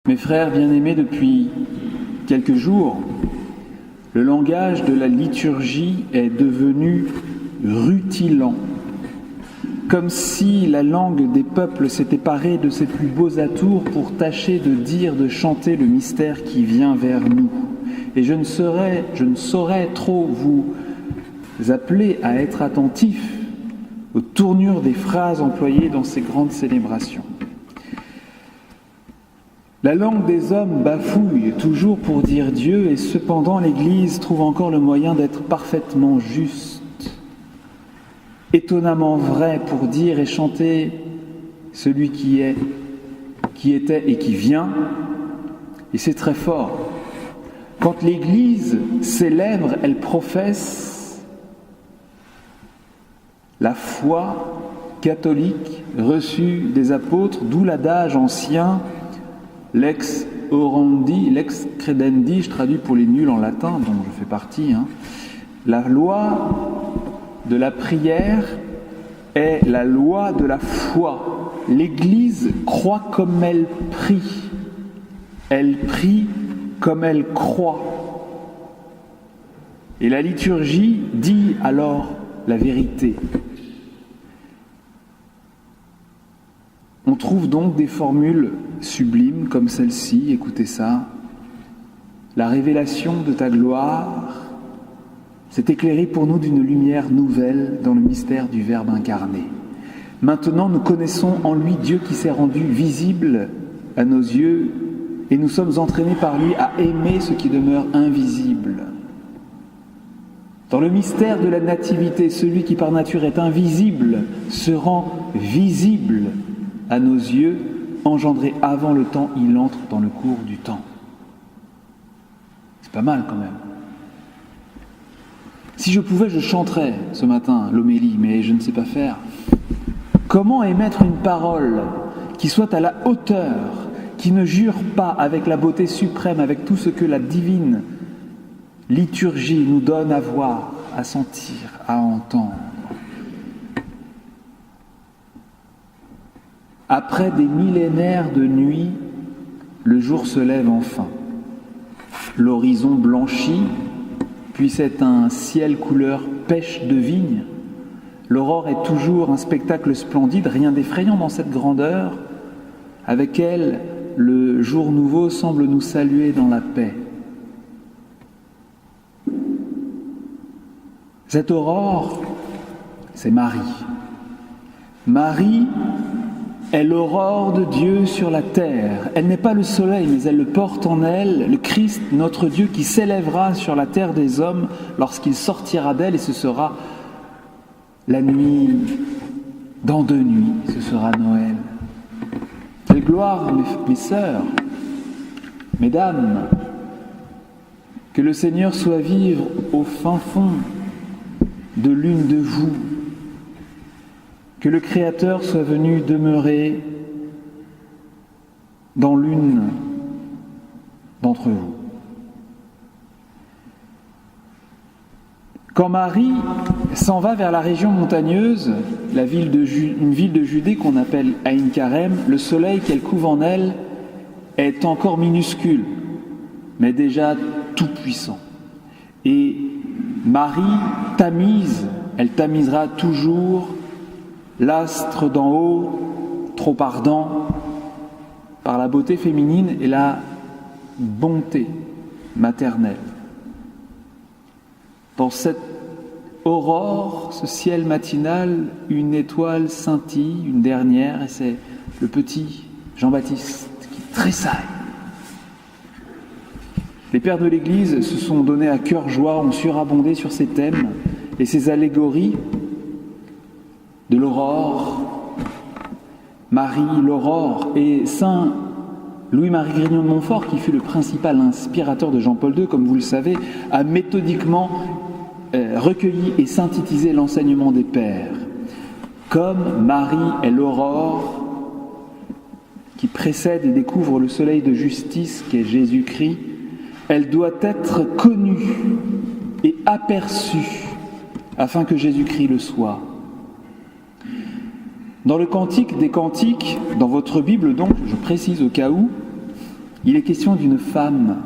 Mes frères bien-aimés, depuis quelques jours, le langage de la liturgie est devenu rutilant, comme si la langue des peuples s'était parée de ses plus beaux atours pour tâcher de dire, de chanter le mystère qui vient vers nous. Et je ne saurais trop vous appeler à être attentifs aux tournures des phrases employées dans ces grandes célébrations. La langue des hommes bafouille toujours pour dire Dieu, et cependant l'Église trouve encore le moyen d'être parfaitement juste, étonnamment vrai pour dire et chanter celui qui est, qui était et qui vient, et c'est très fort. Quand l'Église célèbre, elle professe la foi catholique reçue des apôtres, d'où l'adage ancien lex orandi, lex credendi, je traduis pour les nuls en latin, dont je fais partie. La loi de la prière est la loi de la foi. L'Église croit comme elle prie. Elle prie comme elle croit. Et la liturgie dit alors la vérité. On trouve donc des formules sublimes comme celle-ci, écoutez ça. La révélation de ta gloire s'est éclairée pour nous d'une lumière nouvelle dans le mystère du Verbe incarné. Maintenant, nous connaissons en lui Dieu qui s'est rendu visible à nos yeux et nous sommes entraînés par lui à aimer ce qui demeure invisible. Dans le mystère de la nativité, celui qui par nature est invisible se rend visible à nos yeux, engendré avant le temps, il entre dans le cours du temps. C'est pas mal quand même. Si je pouvais, je chanterais ce matin l'homélie, mais je ne sais pas faire. Comment émettre une parole qui soit à la hauteur, qui ne jure pas avec la beauté suprême, avec tout ce que la divine liturgie nous donne à voir, à sentir, à entendre? Après des millénaires de nuit, le jour se lève enfin. L'horizon blanchit, puis c'est un ciel couleur pêche de vigne. L'aurore est toujours un spectacle splendide, rien d'effrayant dans cette grandeur. Avec elle, le jour nouveau semble nous saluer dans la paix. Cette aurore, c'est Marie. Marie est l'aurore de Dieu sur la terre. Elle n'est pas le soleil, mais elle le porte en elle, le Christ, notre Dieu, qui s'élèvera sur la terre des hommes lorsqu'il sortira d'elle, et ce sera la nuit, dans 2 nuits, ce sera Noël. Quelle gloire, mes sœurs, mesdames, que le Seigneur soit vivre au fin fond de l'une de vous, que le Créateur soit venu demeurer dans l'une d'entre vous. Quand Marie s'en va vers la région montagneuse, une ville de Judée qu'on appelle Aïn Karem, le soleil qu'elle couve en elle est encore minuscule, mais déjà tout puissant. Et Marie tamise, elle tamisera toujours l'astre d'en haut, trop ardent, par la beauté féminine et la bonté maternelle. Dans cette aurore, ce ciel matinal, une étoile scintille, une dernière, et c'est le petit Jean-Baptiste qui tressaille. Les pères de l'Église se sont donnés à cœur joie, ont surabondé sur ces thèmes et ces allégories de l'aurore, Marie, l'aurore, et Saint Louis-Marie Grignon de Montfort, qui fut le principal inspirateur de Jean-Paul II, comme vous le savez, a méthodiquement recueilli et synthétisé l'enseignement des pères. Comme Marie est l'aurore qui précède et découvre le soleil de justice qu'est Jésus-Christ, elle doit être connue et aperçue afin que Jésus-Christ le soit. Dans le Cantique des Cantiques, dans votre Bible donc, je précise au cas où, Il est question d'une femme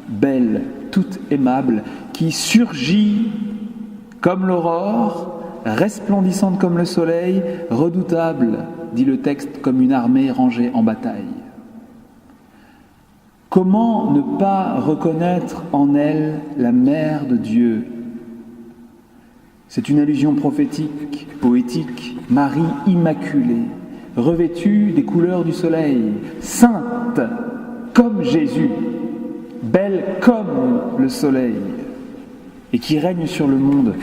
belle, toute aimable, qui surgit comme l'aurore, resplendissante comme le soleil, redoutable, dit le texte, comme une armée rangée en bataille. Comment ne pas reconnaître en elle la mère de Dieu ? C'est une allusion prophétique, poétique, Marie immaculée, revêtue des couleurs du soleil, sainte comme Jésus, belle comme le soleil, et qui règne sur le monde,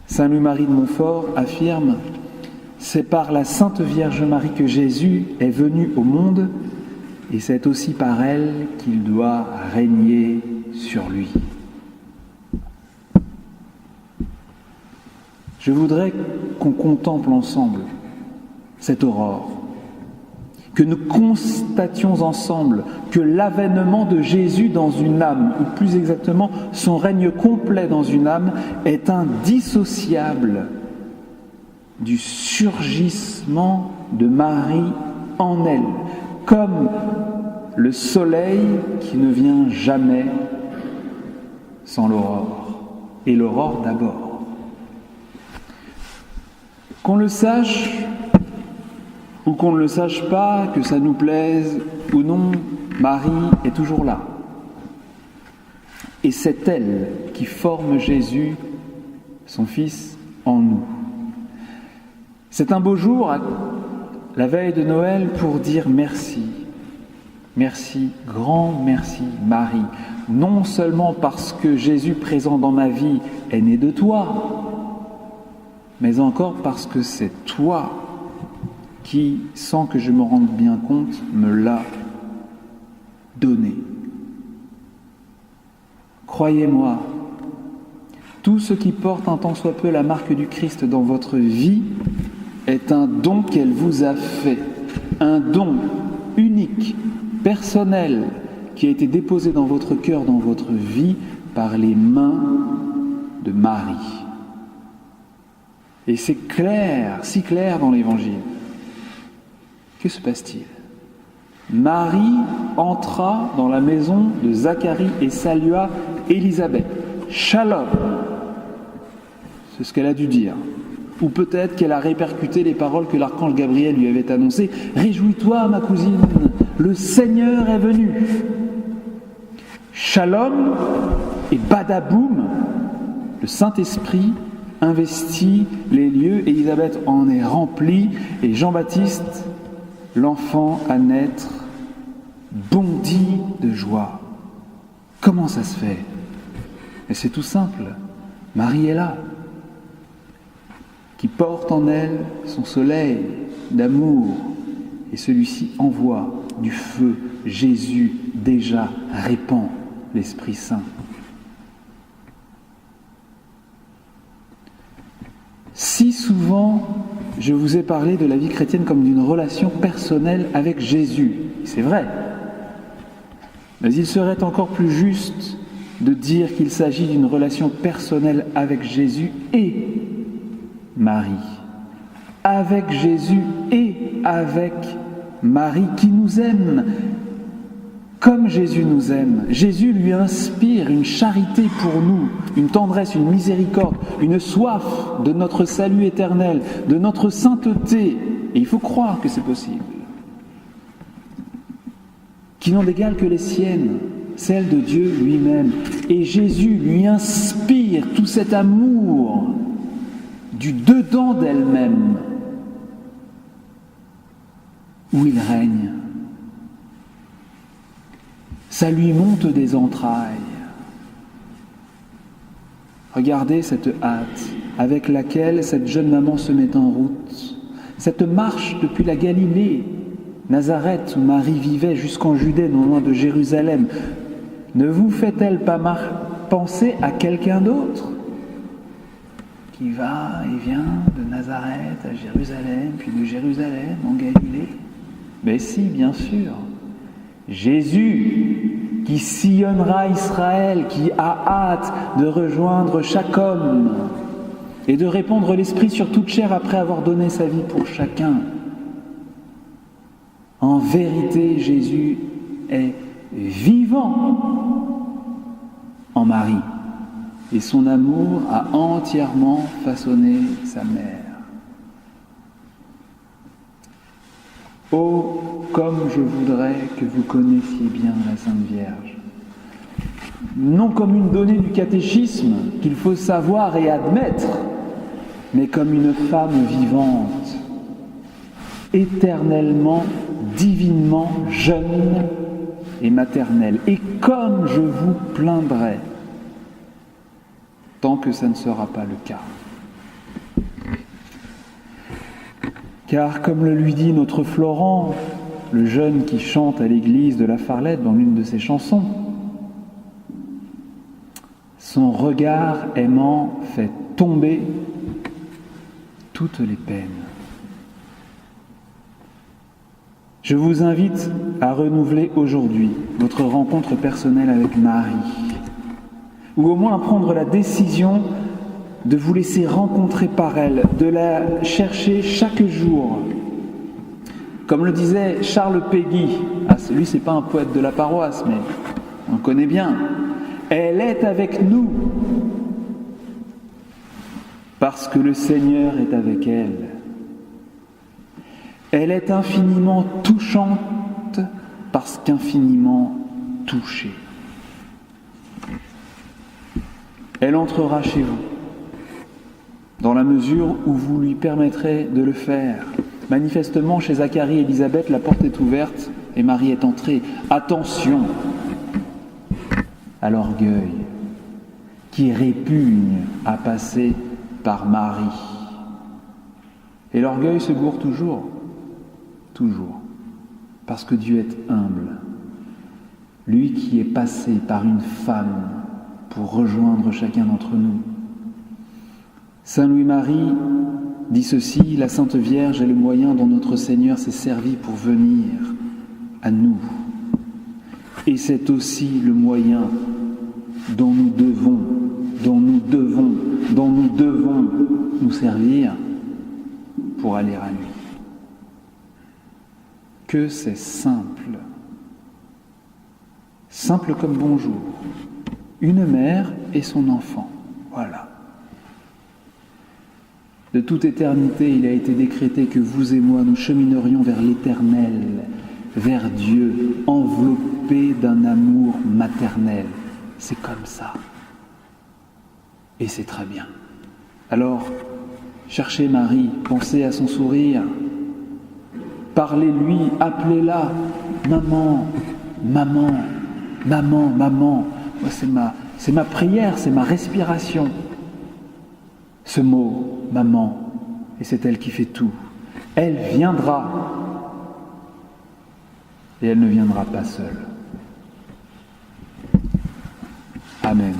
Saint Louis-Marie de Montfort affirme « C'est par la Sainte Vierge Marie que Jésus est venu au monde, et c'est aussi par elle qu'il doit régner sur lui. » Je voudrais qu'on contemple ensemble cette aurore, que nous constations ensemble que l'avènement de Jésus dans une âme, ou plus exactement son règne complet dans une âme, est indissociable du surgissement de Marie en elle, comme le soleil qui ne vient jamais sans l'aurore, et l'aurore d'abord. Qu'on le sache ou qu'on ne le sache pas, que ça nous plaise ou non, Marie est toujours là. Et c'est elle qui forme Jésus, son Fils, en nous. C'est un beau jour, la veille de Noël, pour dire merci. Merci, grand merci, Marie. Non seulement parce que Jésus présent dans ma vie est né de toi, mais encore parce que c'est toi qui, sans que je me rende bien compte, me l'a donné. Croyez-moi, tout ce qui porte un tant soit peu la marque du Christ dans votre vie est un don qu'elle vous a fait, un don unique, personnel, qui a été déposé dans votre cœur, dans votre vie, par les mains de Marie. Et c'est clair, si clair dans l'Évangile. Que se passe-t-il ? Marie entra dans la maison de Zacharie et salua Élisabeth. Shalom. C'est ce qu'elle a dû dire. Ou peut-être qu'elle a répercuté les paroles que l'archange Gabriel lui avait annoncées. « Réjouis-toi, ma cousine, le Seigneur est venu. » Shalom et badaboum, le Saint-Esprit investit les lieux, Élisabeth en est remplie, et Jean-Baptiste, l'enfant à naître, bondit de joie. Comment ça se fait ? Et c'est tout simple, Marie est là, qui porte en elle son soleil d'amour, et celui-ci envoie du feu. Jésus déjà répand l'Esprit Saint. Si souvent, je vous ai parlé de la vie chrétienne comme d'une relation personnelle avec Jésus, c'est vrai. Mais il serait encore plus juste de dire qu'il s'agit d'une relation personnelle avec Jésus et Marie. Avec Jésus et avec Marie qui nous aime comme Jésus nous aime. Jésus lui inspire une charité pour nous, une tendresse, une miséricorde, une soif de notre salut éternel, de notre sainteté. Et il faut croire que c'est possible. Qui n'ont d'égal que les siennes, celles de Dieu lui-même. Et Jésus lui inspire tout cet amour du dedans d'elle-même, où il règne. Ça lui monte des entrailles. Regardez cette hâte avec laquelle cette jeune maman se met en route. Cette marche depuis la Galilée, Nazareth, où Marie vivait, jusqu'en Judée, non loin de Jérusalem, ne vous fait-elle pas penser à quelqu'un d'autre qui va et vient de Nazareth à Jérusalem, puis de Jérusalem en Galilée ? Mais si, bien sûr. Jésus, qui sillonnera Israël, qui a hâte de rejoindre chaque homme et de répandre l'Esprit sur toute chair après avoir donné sa vie pour chacun. En vérité, Jésus est vivant en Marie, et son amour a entièrement façonné sa mère. Oh, comme je voudrais que vous connaissiez bien la Sainte Vierge. Non comme une donnée du catéchisme qu'il faut savoir et admettre, mais comme une femme vivante, éternellement, divinement jeune et maternelle. Et comme je vous plaindrai, tant que ça ne sera pas le cas. Car comme le lui dit notre Florent, le jeune qui chante à l'église de la Farlette dans l'une de ses chansons, son regard aimant fait tomber toutes les peines. Je vous invite à renouveler aujourd'hui votre rencontre personnelle avec Marie, ou au moins à prendre la décision de vous laisser rencontrer par elle, de la chercher chaque jour. Comme le disait Charles Péguy, lui c'est pas un poète de la paroisse, mais on le connaît bien, elle est avec nous, parce que le Seigneur est avec elle. Elle est infiniment touchante, parce qu'infiniment touchée. Elle entrera chez vous, dans la mesure où vous lui permettrez de le faire. Manifestement, chez Zacharie et Élisabeth, la porte est ouverte et Marie est entrée. Attention à l'orgueil qui répugne à passer par Marie. Et l'orgueil se gourre toujours, parce que Dieu est humble. Lui qui est passé par une femme pour rejoindre chacun d'entre nous. Saint Louis-Marie dit ceci, la Sainte Vierge est le moyen dont notre Seigneur s'est servi pour venir à nous. Et c'est aussi le moyen dont nous devons nous servir pour aller à lui. Que c'est simple. Simple comme bonjour. Une mère et son enfant. Voilà. De toute éternité, il a été décrété que vous et moi, nous cheminerions vers l'Éternel, vers Dieu, enveloppés d'un amour maternel. C'est comme ça. Et c'est très bien. Alors, cherchez Marie, pensez à son sourire, parlez-lui, appelez-la, maman, maman, maman, maman. Moi, c'est ma prière, c'est ma respiration. Ce mot, maman, et c'est elle qui fait tout. Elle viendra, et elle ne viendra pas seule. Amen.